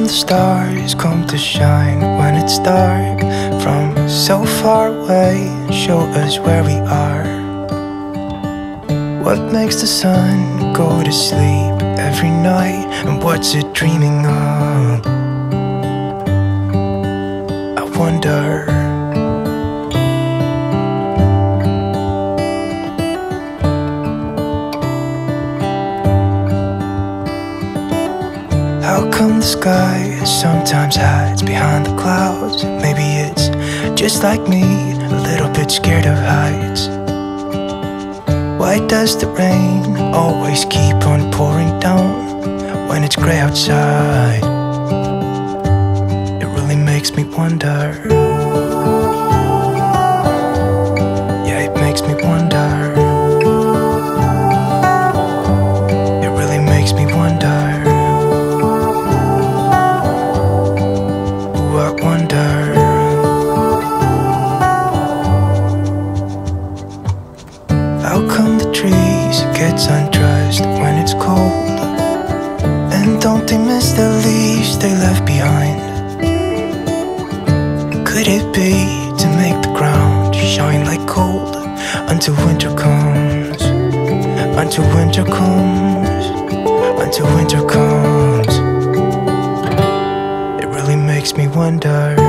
the stars come to shine when it's dark from so far away and show us where we are? What makes the sun go to sleep every night, and what's it dreaming of? I wonder. How come the sky sometimes hides behind the clouds? Maybe it's just like me, a little bit scared of heights. Why does the rain always keep on pouring down when it's grey outside? It really makes me wonder. Yeah, it makes me wonder. It really makes me wonder. I wonder. How come the trees get undressed when it's cold? And don't they miss the leaves they left behind? Could it be to make the ground shine like gold until winter comes? Until winter comes. Until winter comes. Makes me wonder.